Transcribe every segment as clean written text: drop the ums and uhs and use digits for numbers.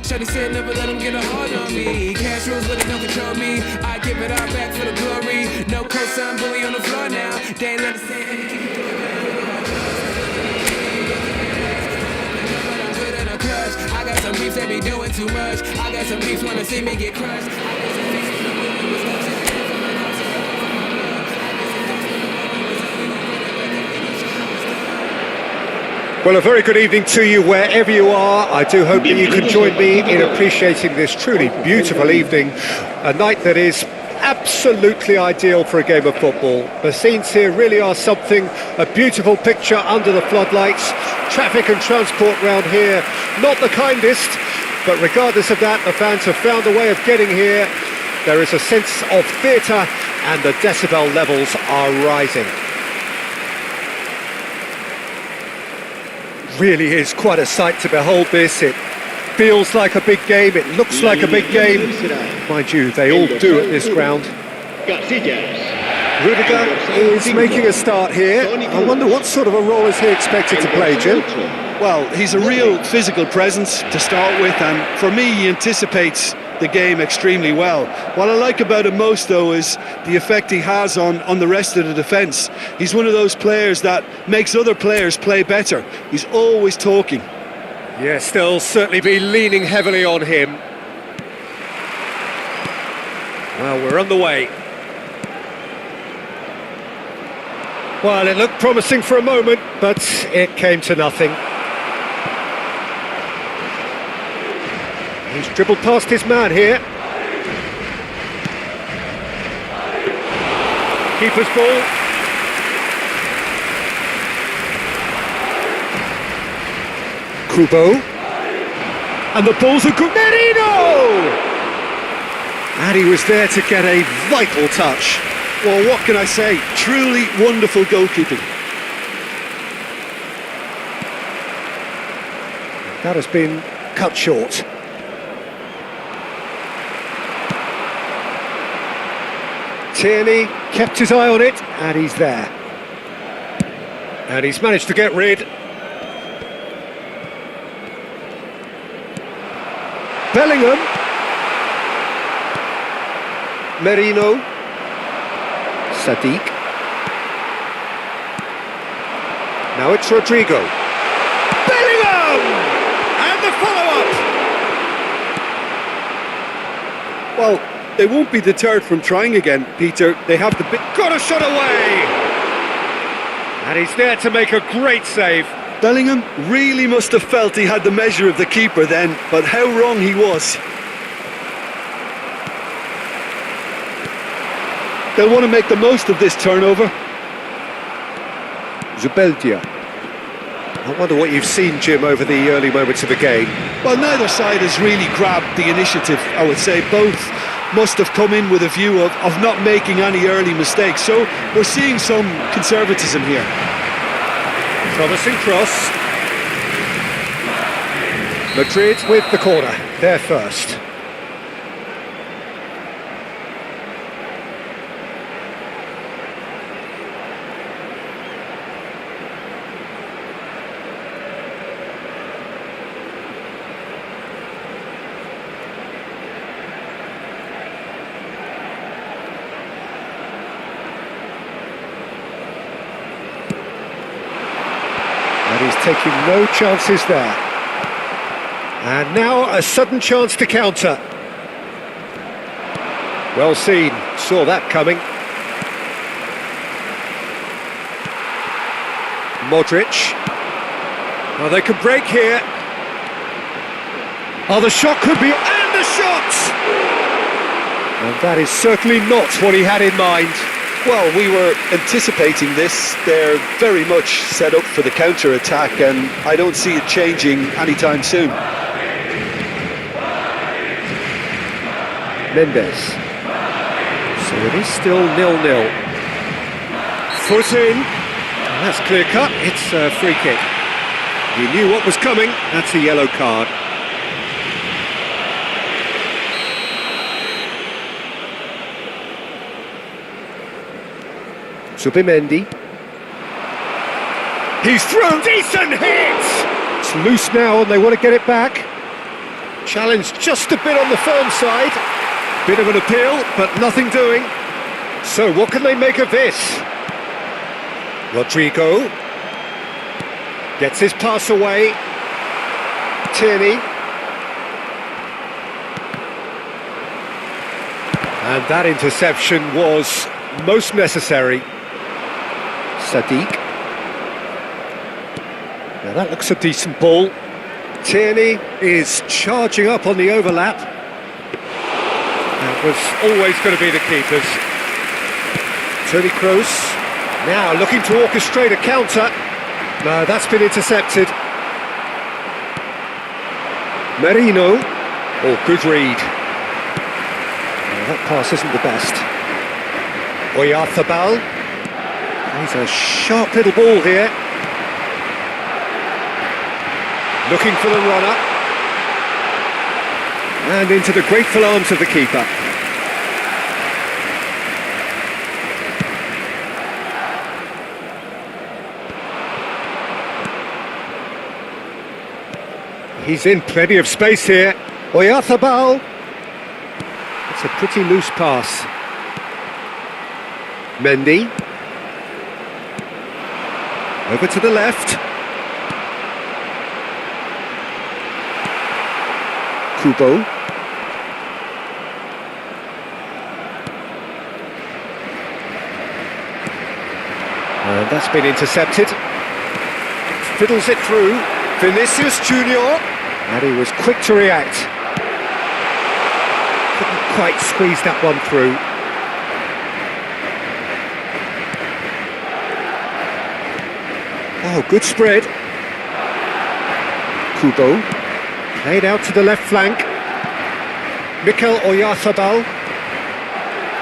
Shawty said never let them get a hard on me. Cash rules, but it don't control me. I give it all back for the glory. No cosign, bully on the floor now. They ain't understand. I got some beefs that be doing too much. I got some beefs wanna see me get crushed. Well, a very good evening to you wherever you are. I do hope that you can join me in appreciating this truly beautiful evening, a night that is absolutely ideal for a game of football. The scenes here really are something, a beautiful picture under the floodlights. Traffic and transport round here, not the kindest, but regardless of that, the fans have found a way of getting here. There is a sense of theatre and the decibel levels are rising. Really is quite a sight to behold this. It feels like a big game, it looks like a big game. Mind you, they all do at this ground. Rudiger is making a start here. I wonder what sort of a role is he expected to play, Jim? Well, he's a real physical presence to start with, and for me, he anticipates the game extremely well. What I like about him most, though, is the effect he has on the rest of the defence. He's one of those players that makes other players play better. He's always talking. Yes, they'll certainly be leaning heavily on him. Well, we're on the way. Well, it looked promising for a moment, but it came to nothing. He's dribbled past his man here. Keeper's ball. Kubo. And the ball's a good Merino! And he was there to get a vital touch. Well, what can I say? Truly wonderful goalkeeping. That has been cut short. Tierney kept his eye on it, and he's there. And he's managed to get rid. Bellingham. Merino. Sadiq. Now it's Rodrigo. Bellingham! And the follow-up! Well, they won't be deterred from trying again, Peter. They have the bit. Got a shot away! And he's there to make a great save. Bellingham really must have felt he had the measure of the keeper then, but how wrong he was. They'll want to make the most of this turnover. Zubeldia. I wonder what you've seen, Jim, over the early moments of the game. Well, neither side has really grabbed the initiative, I would say. Both must have come in with a view of not making any early mistakes. So we're seeing some conservatism here. Promising cross. Madrid with the corner. They're first. And he's taking no chances there. And now a sudden chance to counter. Well seen, saw that coming. Modric. Oh, they could break here. Oh, the shot could be... And the shot! And that is certainly not what he had in mind. Well, we were anticipating this. They're very much set up for the counter-attack, and I don't see it changing anytime soon. Mendes. So it is still 0-0. Foot in. That's clear cut. It's a free kick. He knew what was coming. That's a yellow card. Subimendi. He's thrown. Decent hit! It's loose now and they want to get it back. Challenged just a bit on the firm side. Bit of an appeal, but nothing doing. So what can they make of this? Rodrigo gets his pass away. Tierney. And that interception was most necessary. Sadiq. Now that looks a decent ball. Tierney is charging up on the overlap. That was always going to be the keepers. Toni Kroos now looking to orchestrate a counter. No, that's been intercepted. Merino. Oh, good read. No, that pass isn't the best. Oyarzabal. He's a sharp little ball here. Looking for the runner. And into the grateful arms of the keeper. He's in plenty of space here. Oyarzabal. It's a pretty loose pass. Mendy. Over to the left. Kubo. And that's been intercepted. Fiddles it through. Vinicius Junior. And he was quick to react. Couldn't quite squeeze that one through. Oh, good spread. Kubo. Played out to the left flank. Mikel Oyarzabal.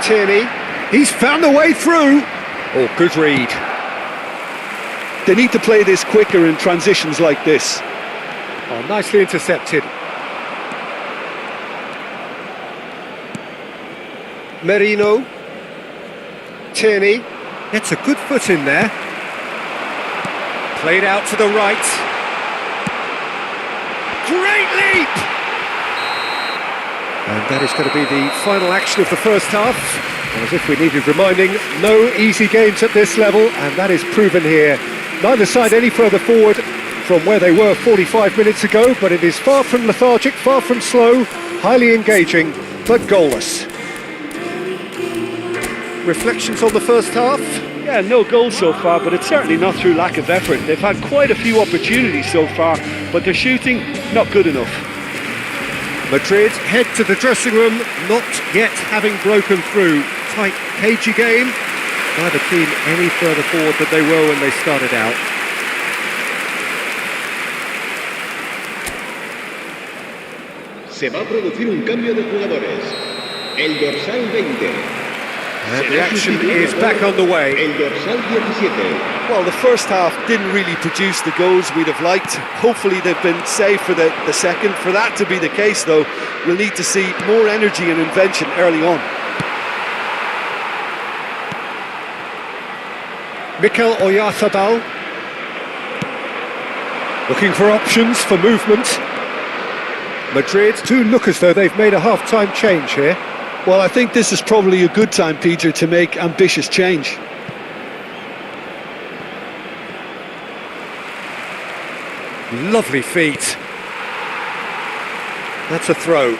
Tierney. He's found the way through. Oh, good read. They need to play this quicker in transitions like this. Oh, nicely intercepted. Merino. Tierney. Gets a good foot in there. Played out to the right. Great leap! And that is going to be the final action of the first half. As if we needed reminding, no easy games at this level, and that is proven here. Neither side any further forward from where they were 45 minutes ago, but it is far from lethargic, far from slow, highly engaging, but goalless. Reflections on the first half? Yeah, no goals so far, but it's certainly not through lack of effort. They've had quite a few opportunities so far, but their shooting, not good enough. Madrid head to the dressing room, not yet having broken through. Tight, cagey game. Neither team any further forward than they were when they started out. Se va a producir un cambio de jugadores. El dorsal 20. And the action is back on the way. El dorsal 17. Well, the first half didn't really produce the goals we'd have liked. Hopefully they've been saved for the second. For that to be the case, though, we'll need to see more energy and invention early on. Mikel Oyarzabal. Looking for options for movement. Madrid do look as though they've made a half-time change here. Well, I think this is probably a good time, Peter, to make ambitious change. Lovely feet. That's a throw.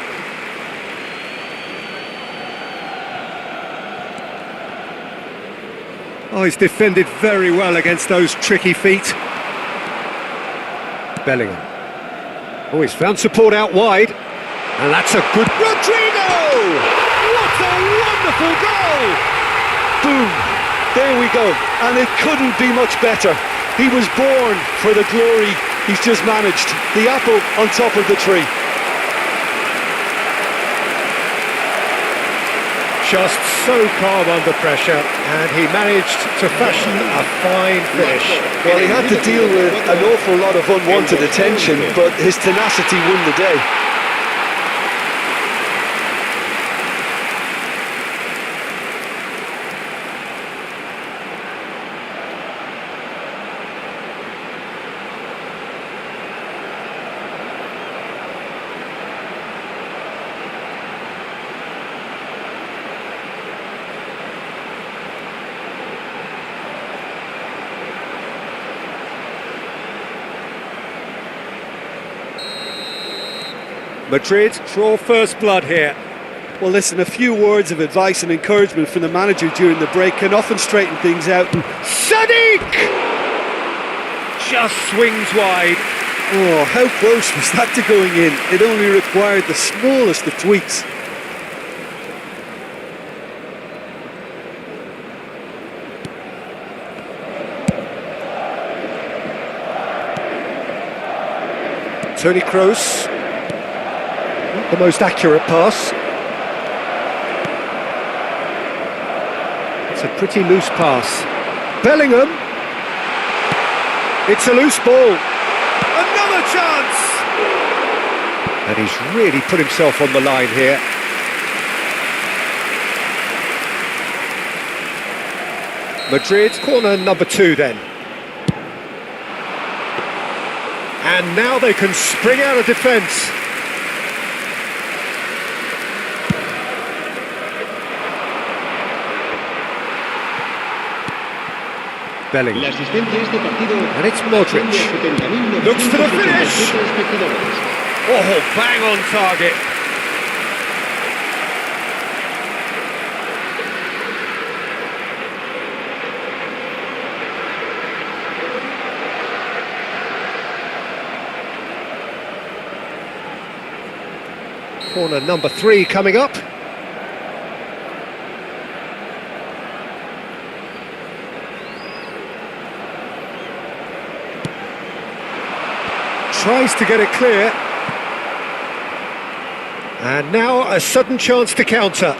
Oh, he's defended very well against those tricky feet. Bellingham. Oh, he's found support out wide. And that's a good... Rodrigo! What a wonderful goal! Boom! There we go. And it couldn't be much better. He was born for the glory he's just managed. The apple on top of the tree. Just so calm under pressure, and he managed to fashion a fine finish. Well, he had to deal with an awful lot of unwanted attention, but his tenacity won the day. Madrid draw first blood here. Well, listen, a few words of advice and encouragement from the manager during the break can often straighten things out. Sadiq! Just swings wide. Oh, how close was that to going in? It only required the smallest of tweaks. Toni Kroos. Not the most accurate pass. It's a pretty loose pass. Bellingham. It's a loose ball. Another chance! And he's really put himself on the line here. Madrid, corner number 2 then. And now they can spring out of defence. Bellingham. And it's Modric. Looks for the finish. Oh, bang on target. Corner number 3 coming up. Tries to get it clear. And now a sudden chance to counter.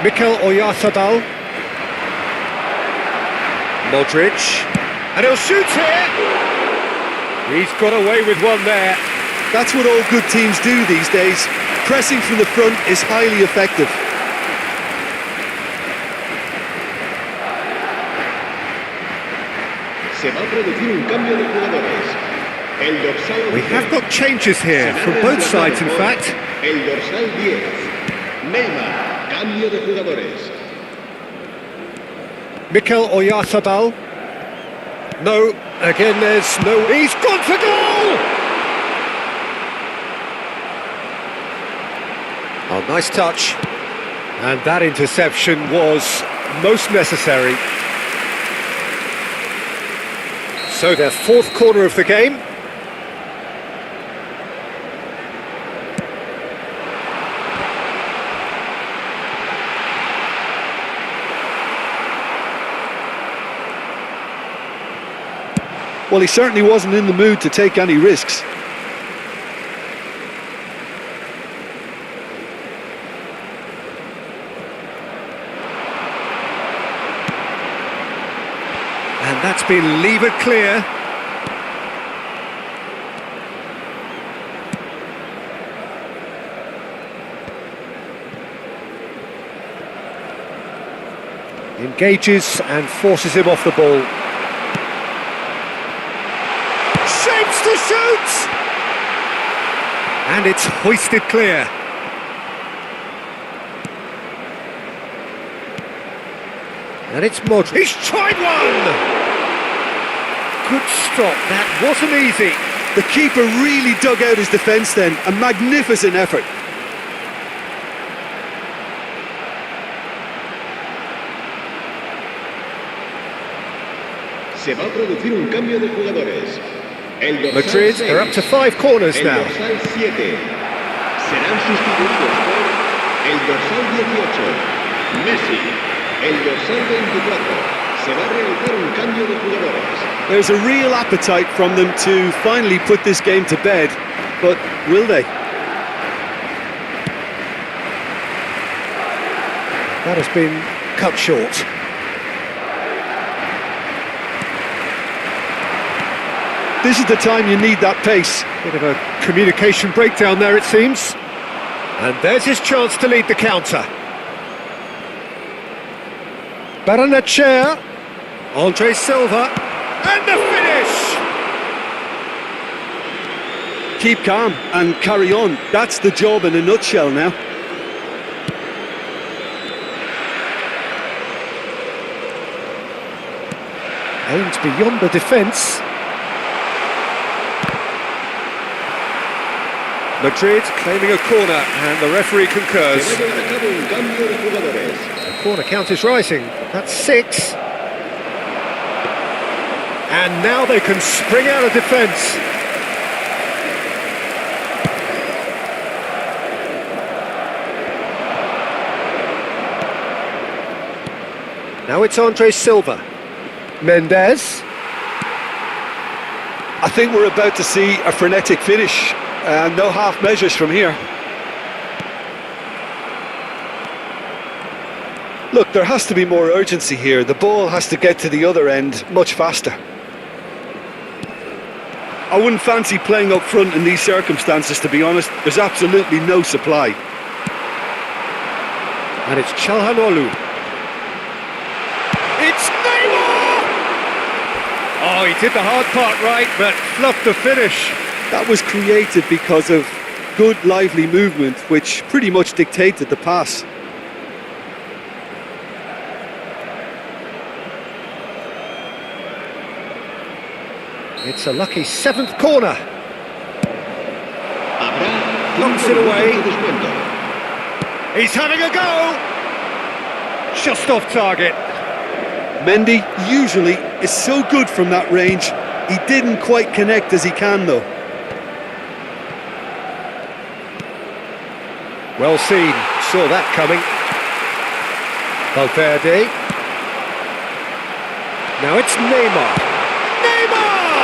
Mikel Oyarzabal. Modric. And he'll shoot here. He's got away with one there. That's what all good teams do these days. Pressing from the front is highly effective. Se va a producir un cambio de jugadores. El dorsal We have got changes here from both sides, in fact. El dorsal 10. Neymar, cambio de jugadores. Mikel Oyarzabal. No, again there's no... He's gone for goal! Oh, nice touch. And that interception was most necessary. So their 4th corner of the game. Well, he certainly wasn't in the mood to take any risks. And that's been levered clear. Engages and forces him off the ball. Shapes to shoot! And it's hoisted clear. And it's Modric. He's tried one! Good stop, that wasn't easy. The keeper really dug out his defence then. A magnificent effort. Se va a producir un cambio de jugadores. El dorsal Madrid 6. are up to 5 corners El now. dorsal 7. Serán sustituidos por el dorsal 18. Messi. El dorsal 24. Se va a realizar un cambio de jugadores. There's a real appetite from them to finally put this game to bed, but will they? That has been cut short. This is the time you need that pace. Bit of a communication breakdown there, it seems. And there's his chance to lead the counter. Barrenetxea, Andre Silva, and the finish! Keep calm and carry on. That's the job in a nutshell now. Aimed beyond the defence. Madrid claiming a corner, and the referee concurs. Se va a llevar a cabo un cambio de jugadores. The corner count is rising. That's 6. And now they can spring out of defence. Now it's Andre Silva. Mendes. I think we're about to see a frenetic finish. No half measures from here. Look, there has to be more urgency here. The ball has to get to the other end much faster. I wouldn't fancy playing up front in these circumstances, to be honest. There's absolutely no supply. And it's Çalhanoğlu. It's Neymar! Oh, he did the hard part right, but fluffed the finish. That was created because of good, lively movement, which pretty much dictated the pass. It's a lucky 7th corner. Habrá Knocks it 5 minutos away. de descuento. He's having a go! Just off target. Mendy usually is so good from that range. He didn't quite connect as he can, though. Well seen, saw that coming. Valverde. Now it's Neymar. Neymar!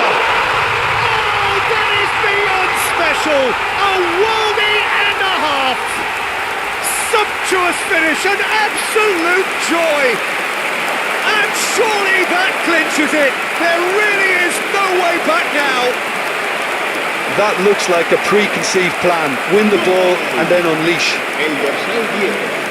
Oh, that is beyond special! A worldie and a half! Sumptuous finish, an absolute joy! And surely that clinches it! There really is no way back now! That looks like a preconceived plan. Win the ball and then unleash. El dorsal 10.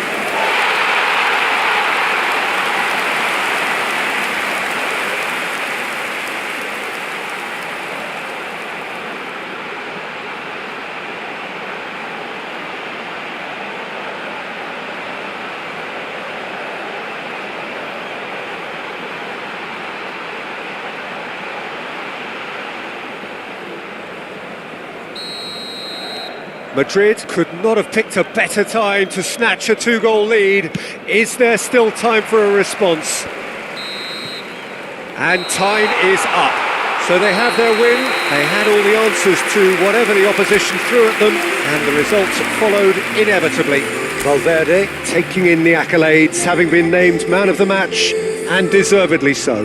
Madrid could not have picked a better time to snatch a 2-goal lead. Is there still time for a response? And time is up. So they have their win, they had all the answers to whatever the opposition threw at them, and the results followed inevitably. Valverde taking in the accolades, having been named man of the match, and deservedly so.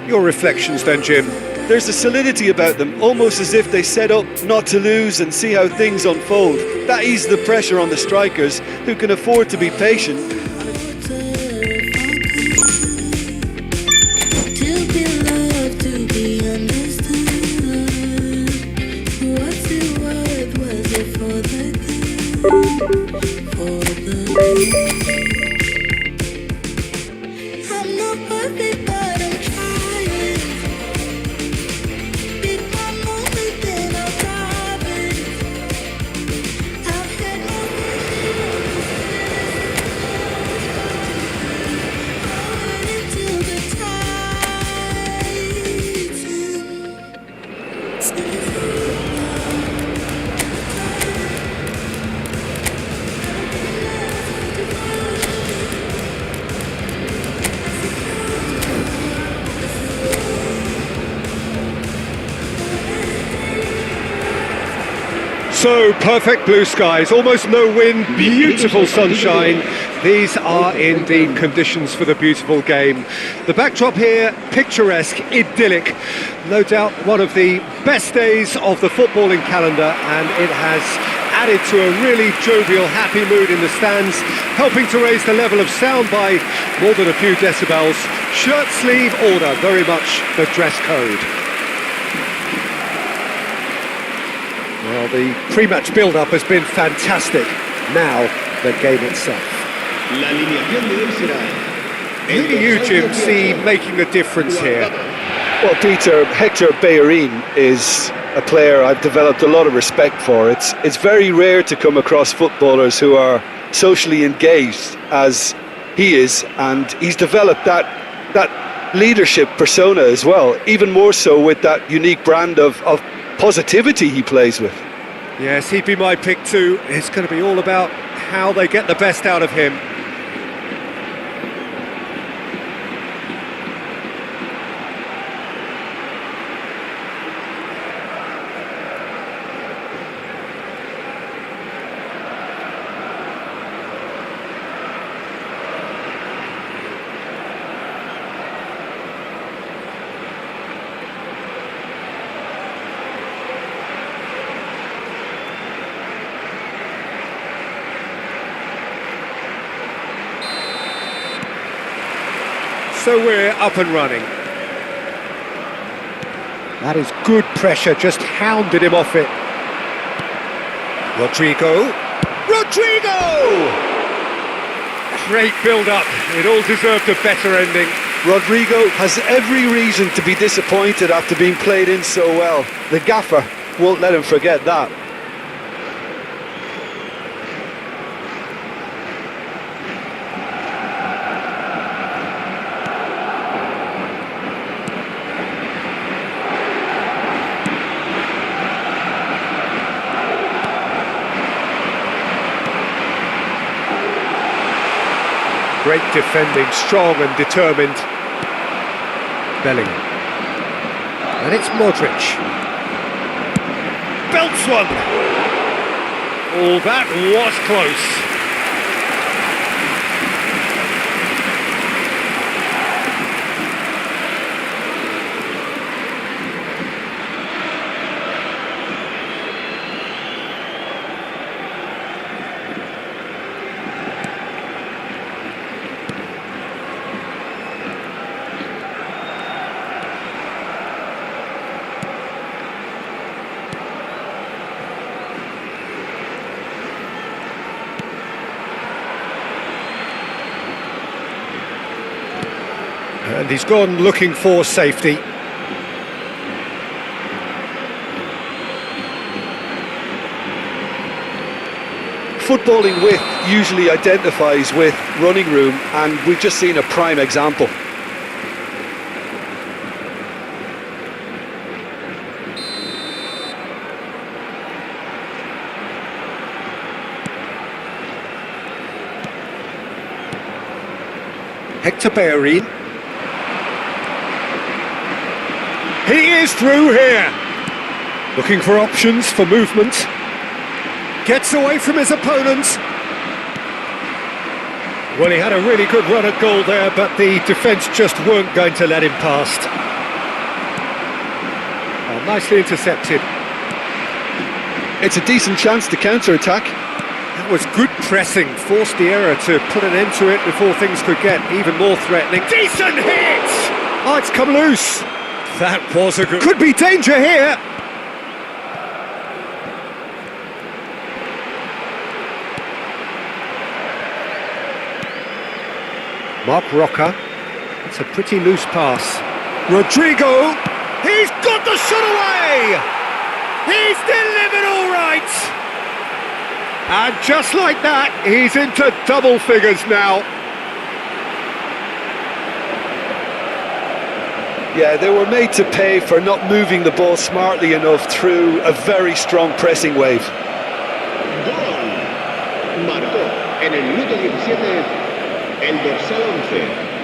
Your reflections then, Jim? There's a solidity about them, almost as if they set up not to lose and see how things unfold. That eases the pressure on the strikers, who can afford to be patient. To be loved, to be understood. What's it worth? Was it for the good? For the good. I'm not perfect, but I'm trying. Pick my moment, then I'll drive it. I've had my vision until the So, perfect blue skies, almost no wind, beautiful sunshine. These are indeed conditions for the beautiful game. The backdrop here, picturesque, idyllic. No doubt one of the best days of the footballing calendar, and it has added to a really jovial, happy mood in the stands, helping to raise the level of sound by more than a few decibels. Shirt sleeve order, very much the dress code. Well, the pre-match build-up has been fantastic. Now, the game itself. La alineación de hoy será. Who do you, Jim, see making a difference here? Well, Peter, Hector Bellerin is a player I've developed a lot of respect for. It's very rare to come across footballers who are socially engaged as he is, and he's developed that leadership persona as well, even more so with that unique brand of positivity he plays with. Yes, he'd be my pick too. It's going to be all about how they get the best out of him. So we're up and running. That is good pressure, just hounded him off it. Rodrigo! Great build-up, it all deserved a better ending. Rodrigo has every reason to be disappointed after being played in so well. The gaffer won't let him forget that. Great defending, strong and determined. Bellingham. And it's Modric. Belts one! Oh, that was close. And he's gone looking for safety. Footballing width usually identifies with running room, and we've just seen a prime example. Hector Bellerin. He is through here. Looking for options for movement. Gets away from his opponents. Well, he had a really good run at goal there, but the defence just weren't going to let him past. Oh, nicely intercepted. It's a decent chance to counter-attack. That was good pressing, forced the error to put an end to it before things could get even more threatening. Decent hit! Oh, it's come loose. That was a good... Could be danger here! Mark Roca. It's a pretty loose pass. Rodrigo! He's got the shot away! He's delivered all right! And just like that, he's into double figures now. Yeah, they were made to pay for not moving the ball smartly enough through a very strong pressing wave. Gol. Marcó en el minuto 17 el dorsal 11.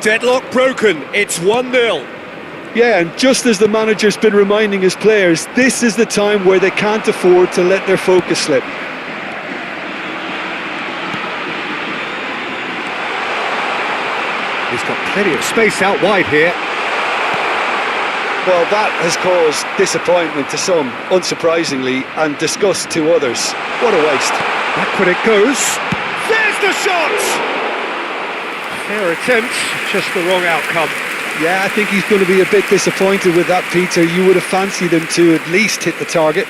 Deadlock broken, it's 1-0. Yeah, and just as the manager's been reminding his players, this is the time where they can't afford to let their focus slip. He's got plenty of space out wide here. Well, that has caused disappointment to some, unsurprisingly, and disgust to others. What a waste. Backward it goes. There's the shot! Fair attempt, just the wrong outcome. Yeah, I think he's going to be a bit disappointed with that, Peter. You would have fancied him to at least hit the target.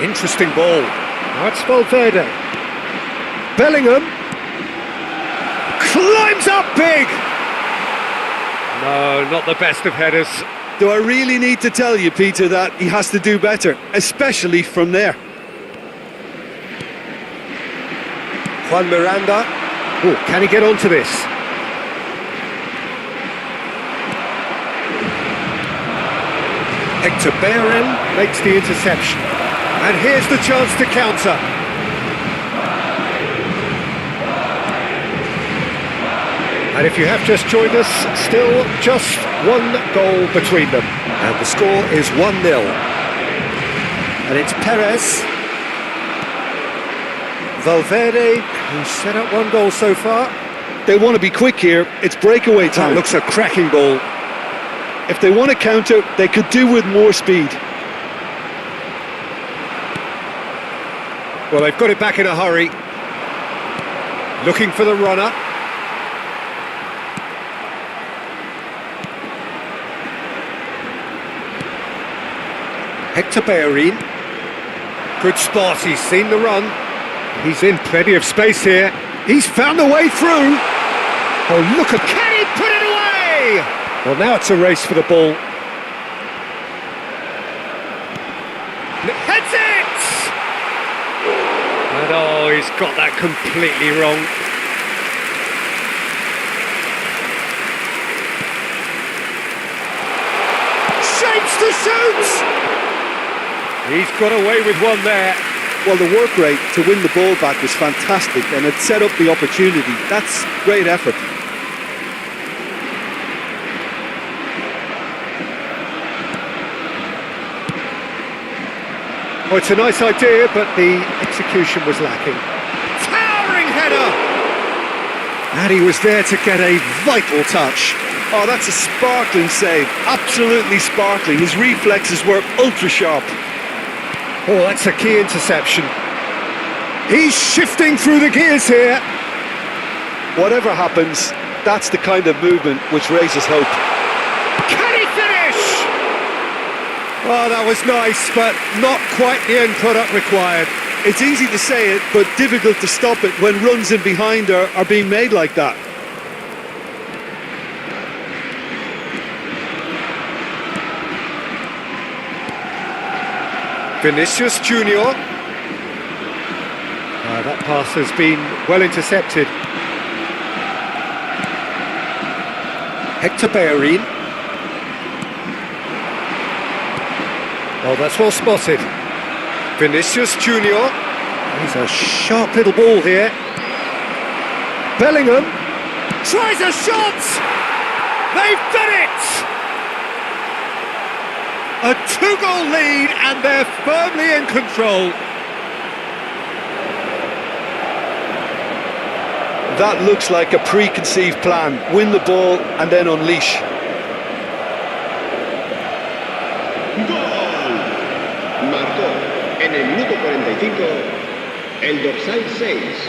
Interesting ball. Now it's Valverde. Bellingham climbs up big. No, not the best of headers. Do I really need to tell you, Peter, that he has to do better, especially from there? Juan Miranda. Oh, can he get onto this? Hector Bellerin makes the interception. And here's the chance to counter. And if you have just joined us, still just one goal between them. And the score is 1-0. And it's Perez. Valverde, who's set up one goal so far. They want to be quick here. It's breakaway That time. looks a cracking ball. If they want to counter, they could do with more speed. Well, they've got it back in a hurry. Looking for the runner. Hector Bellerin. Good spot, he's seen the run. He's in plenty of space here. He's found a way through. Oh, look at... Can he put it away? Well, now it's a race for the ball. Heads it! And oh, he's got that completely wrong. Shapes to shoot! He's got away with one there. Well, the work rate to win the ball back was fantastic, and it set up the opportunity. That's great effort. Oh, it's a nice idea, but the execution was lacking. Towering header! And he was there to get a vital touch. Oh, that's a sparkling save. Absolutely sparkling. His reflexes were ultra sharp. Oh, that's a key interception. He's shifting through the gears here. Whatever happens, that's the kind of movement which raises hope. Can he finish? Oh, that was nice, but not quite the end product required. It's easy to say it, but difficult to stop it when runs in behind are being made like that. Vinicius Junior. That pass has been well intercepted. Hector Bellerin. Oh, that's well spotted. Vinicius Junior. He's a sharp little ball here. Bellingham tries a shot. They've done it. A 2-goal lead, and they're firmly in control. That looks like a preconceived plan. Win the ball and then unleash. ¡Gol! Marcó en el minuto 45 el dorsal 6.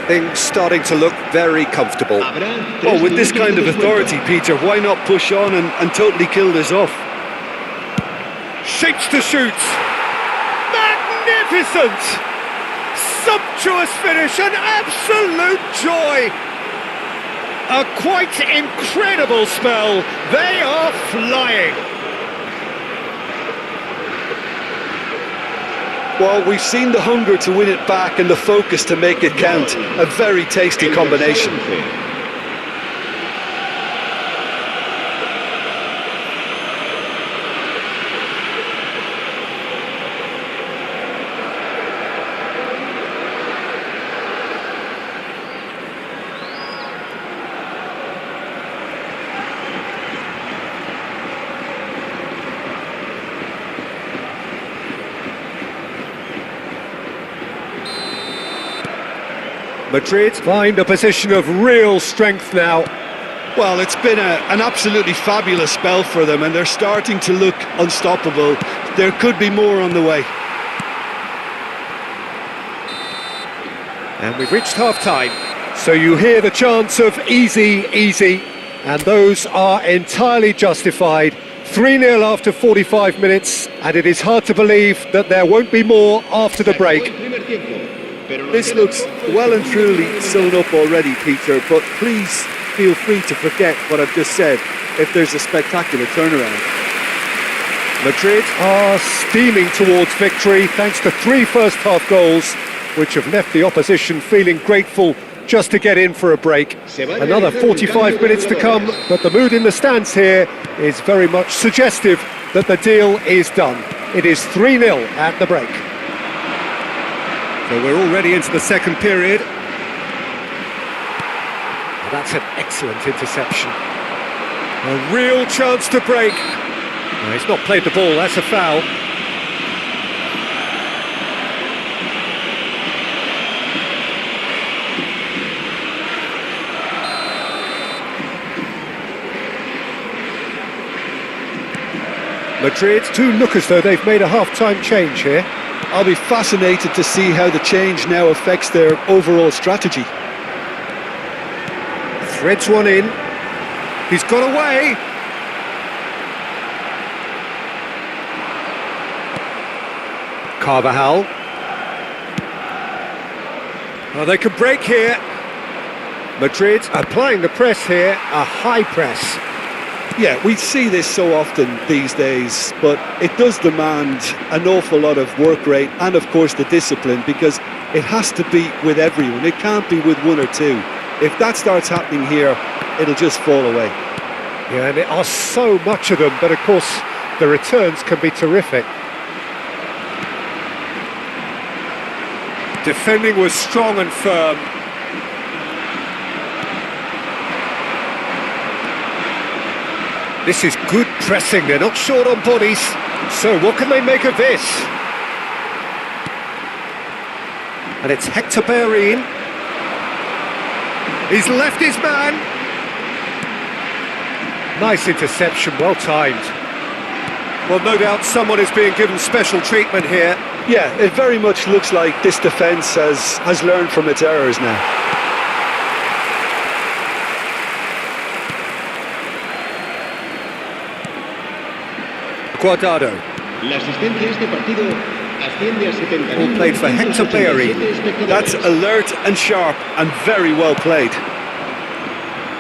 Things starting to look very comfortable. Well, with this kind of authority, Peter, why not push on and totally kill this off? Shapes to shoot. Magnificent! Sumptuous finish, an absolute joy. A quite incredible spell. They are flying. Well, we've seen the hunger to win it back and the focus to make it count. A very tasty combination. Madrid find a position of real strength now. Well, it's been an absolutely fabulous spell for them, and they're starting to look unstoppable. There could be more on the way. And we've reached half-time. So you hear the chants of easy, easy, and those are entirely justified. 3-0 after 45 minutes, and it is hard to believe that there won't be more after the break. This looks well and truly sewn up already, Peter, but please feel free to forget what I've just said if there's a spectacular turnaround. Madrid are steaming towards victory thanks to 3 first-half goals, which have left the opposition feeling grateful just to get in for a break. Another 45 minutes to come, but the mood in the stands here is very much suggestive that the deal is done. It is 3-0 at the break. So we're already into the second period. And that's an excellent interception. A real chance to break. No, he's not played the ball, that's a foul. Madrid do look as though they've made a half-time change here. I'll be fascinated to see how the change now affects their overall strategy. Threads one in. He's got away. Carvajal. Oh, they could break here. Madrid applying the press here, a high press. Yeah, we see this so often these days, but it does demand an awful lot of work rate and, of course, the discipline, because it has to be with everyone. It can't be with one or two. If that starts happening here, it'll just fall away. Yeah, and there are so much of them, but of course, the returns can be terrific. Defending was strong and firm. This is good pressing, they're not short on bodies. So what can they make of this? And it's Hector Bellerin. He's left his man. Nice interception, well timed. Well, no doubt someone is being given special treatment here. Yeah, it very much looks like this defence has learned from its errors now. Guardado. La asistencia a este partido asciende a 70. All played for Hector Bellerin. That's alert and sharp and very well played.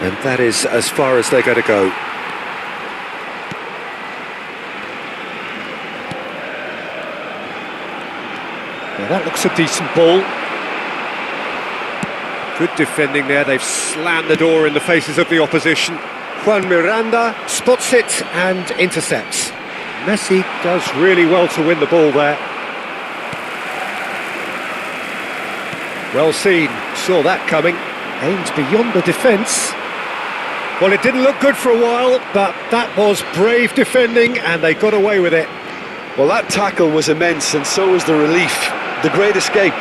And that is as far as they're going to go. Yeah, that looks a decent ball. Good defending there. They've slammed the door in the faces of the opposition. Juan Miranda spots it and intercepts. Messi does really well to win the ball there. Well seen, saw that coming. Aimed beyond the defence. Well, it didn't look good for a while, but that was brave defending and they got away with it. Well, that tackle was immense, and so was the relief. The great escape.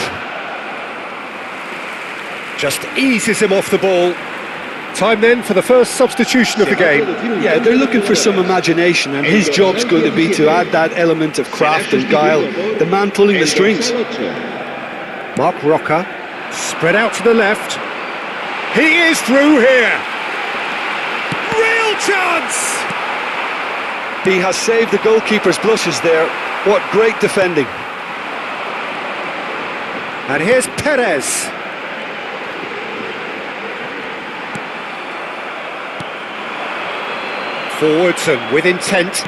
Just eases him off the ball. Time then for the first substitution of the game. Yeah, they're looking for some imagination, and his job's going to be to add that element of craft and guile. The man pulling the strings. Marc Roca, spread out to the left. He is through here. Real chance! He has saved the goalkeeper's blushes there. What great defending. And here's Perez. Forwards and with intent.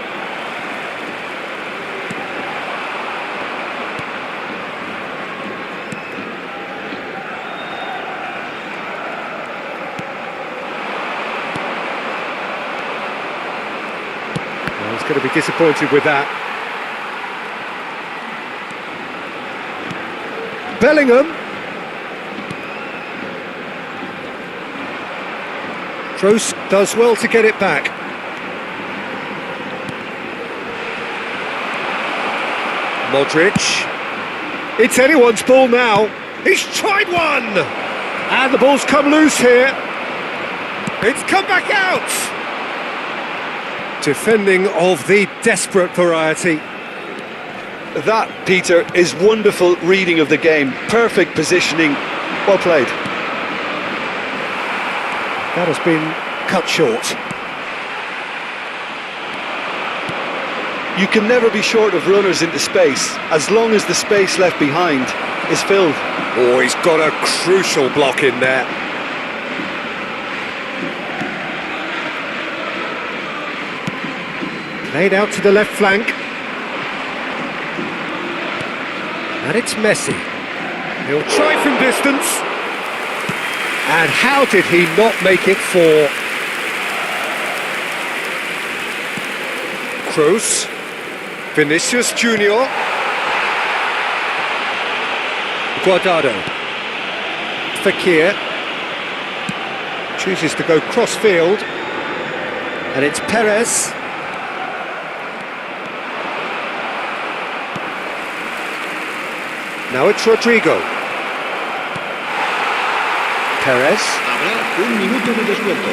Well, he's going to be disappointed with that. Bellingham. Kroos does well to get it back. Modric. It's anyone's ball now. He's tried one! And the ball's come loose here. It's come back out. Defending of the desperate variety. That, Peter, is wonderful reading of the game. Perfect positioning. Well played. That has been cut short. You can never be short of runners into space, as long as the space left behind is filled. Oh, he's got a crucial block in there. Played out to the left flank. And it's Messi. He'll try from distance. And how did he not make it for Kroos? Vinicius Junior. Guardado. Fekir. Chooses to go cross-field. And it's Perez. Now it's Rodrigo. Perez. Habrá un minuto de descuento.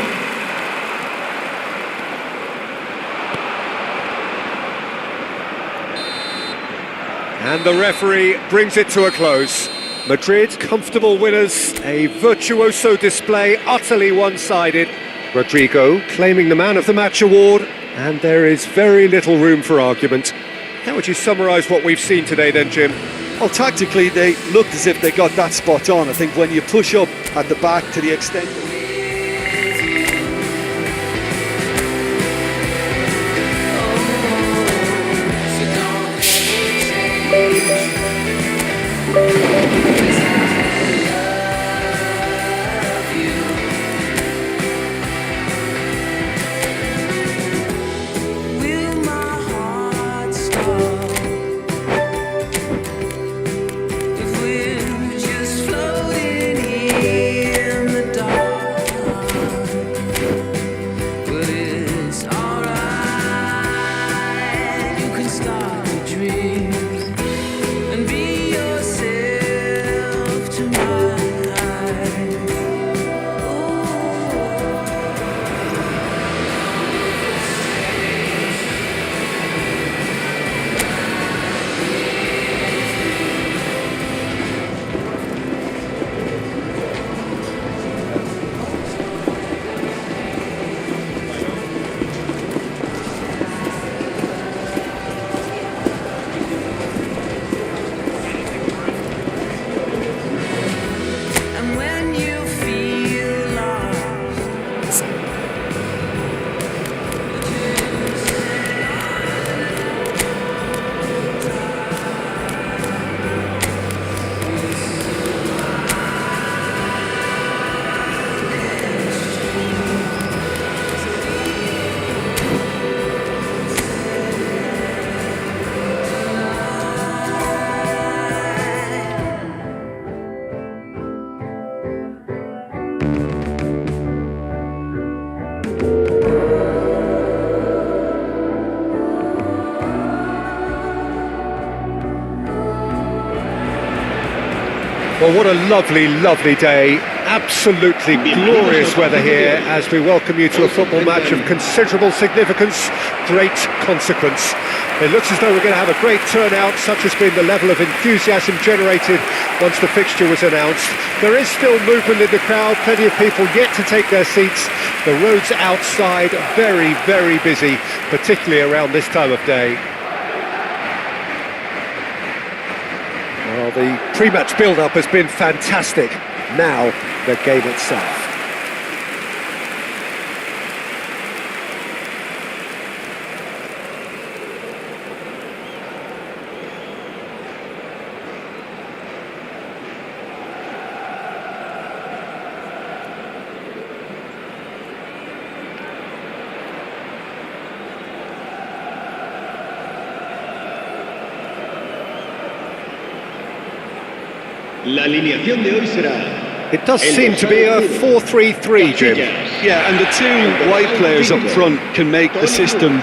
And the referee brings it to a close. Madrid, comfortable winners, a virtuoso display, utterly one-sided. Rodrigo claiming the Man of the Match award, and there is very little room for argument. How would you summarise what we've seen today then, Jim? Well, tactically, they looked as if they got that spot on. I think when you push up at the back to the extent... Will my heart stop if we're just floating in the dark? But it's alright, you can start to dream and be yourself tonight. And when you feel lost, Well, what a lovely, lovely day. Absolutely glorious weather here as we welcome you to a football match of considerable significance, great consequence. It looks as though we're going to have a great turnout, such has been the level of enthusiasm generated once the fixture was announced. There is still movement in the crowd, plenty of people yet to take their seats. The roads outside very, very busy, particularly around this time of day. Well, the pre-match build-up has been fantastic. Now, the game itself. La alineación de hoy será... It does seem to be a 4-3-3, Jim. Yeah, and the two wide players up front can make the system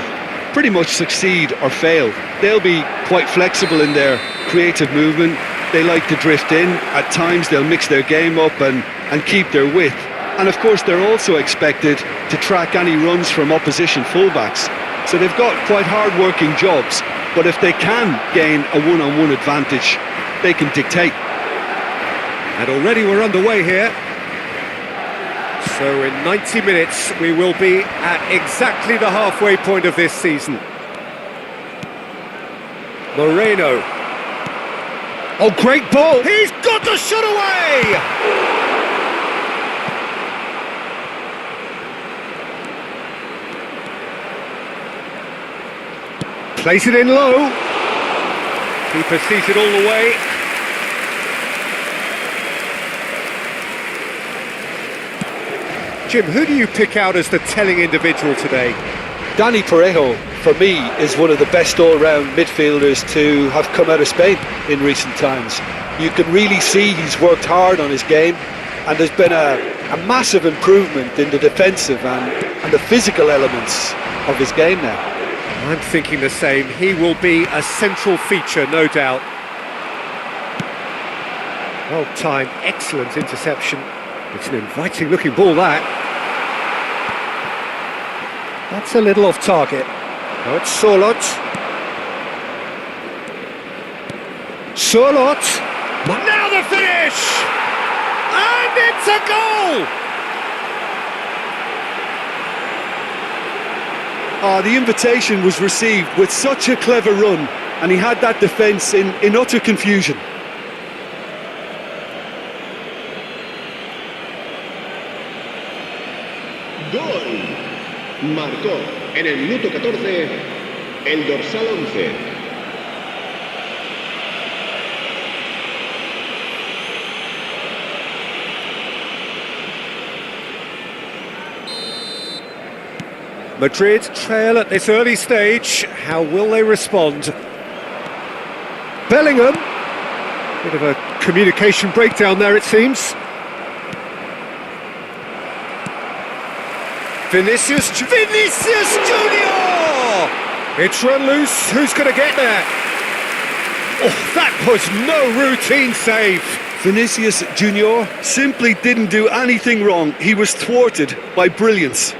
pretty much succeed or fail. They'll be quite flexible in their creative movement. They like to drift in. At times they'll mix their game up and and keep their width. And of course they're also expected to track any runs from opposition fullbacks. So they've got quite hard-working jobs, but if they can gain a one-on-one advantage, they can dictate. And already we're underway here. So in 90 minutes we will be at exactly the halfway point of this season. Moreno. Oh, great ball! He's got the shot away! Plays it in low. Keeper sees it all the way. Jim, who do you pick out as the telling individual today? Dani Parejo, for me, is one of the best all-round midfielders to have come out of Spain in recent times. You can really see he's worked hard on his game, and there's been a massive improvement in the defensive and the physical elements of his game now. I'm thinking the same. He will be a central feature, no doubt. Well timed, excellent interception. It's an inviting looking ball, that. That's a little off target. Now it's Sorloth. Sorloth. Now the finish! And it's a goal! The invitation was received with such a clever run, and he had that defence in utter confusion. Gol. Marcó en el minuto 14 el dorsal 11. Madrid trail at this early stage. How will they respond? Bellingham. Bit of a communication breakdown there, it seems. Vinicius Junior! It's run loose. Who's going to get there? Oh, that was no routine save. Vinicius Junior simply didn't do anything wrong. He was thwarted by brilliance.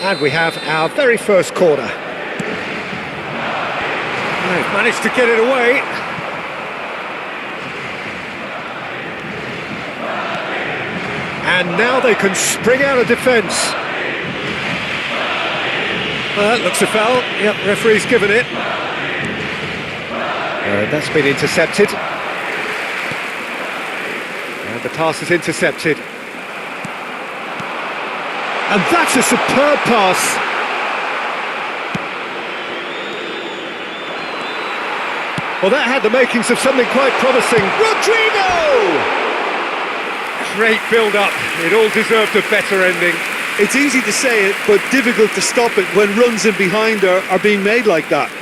And we have our very first corner. They've managed to get it away. And now they can spring out of defence. That looks a foul. Yep, referee's given it. That's been intercepted. And the pass is intercepted. And that's a superb pass. Well, that had the makings of something quite promising. Rodrigo! Great build-up. It all deserved a better ending. It's easy to say it, but difficult to stop it when runs in behind are being made like that.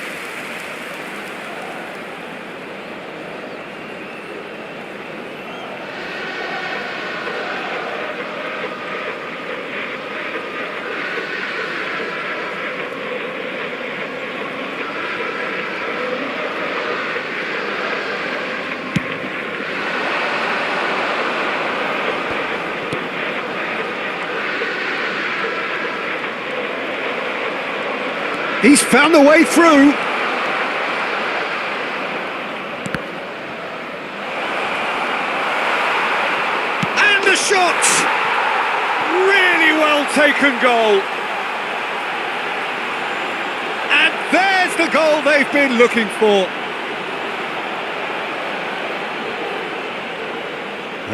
He's found the way through. And the shot! Really well taken goal. And there's the goal they've been looking for.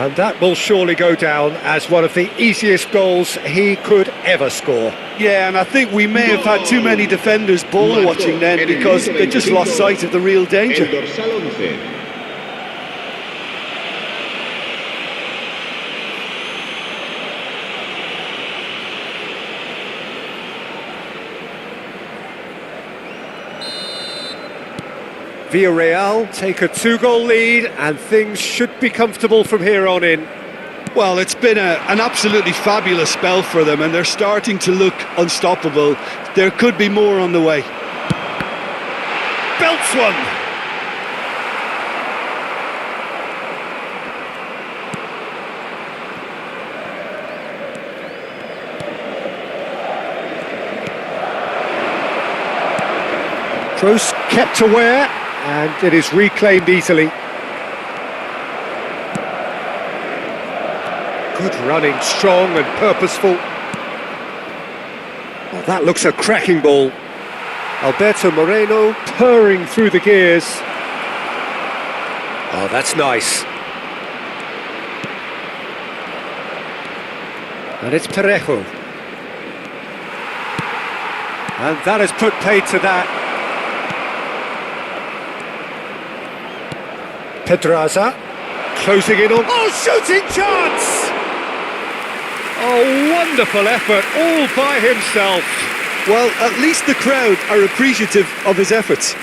And that will surely go down as one of the easiest goals he could ever score. Yeah, and I think we may have had too many defenders ball watching then because they just lost sight of the real danger. El dorsal 11. Villarreal take a 2-goal lead and things should be comfortable from here on in. Well, it's been an absolutely fabulous spell for them, and they're starting to look unstoppable. There could be more on the way. Belts one! Kroos kept aware, and it is reclaimed easily. Good running, strong and purposeful. Oh, that looks a cracking ball. Alberto Moreno purring through the gears. Oh, that's nice. And it's Parejo. And that has put paid to that. Pedraza closing in on... Oh, shooting chance! Oh, wonderful effort, all by himself. Well, at least the crowd are appreciative of his efforts.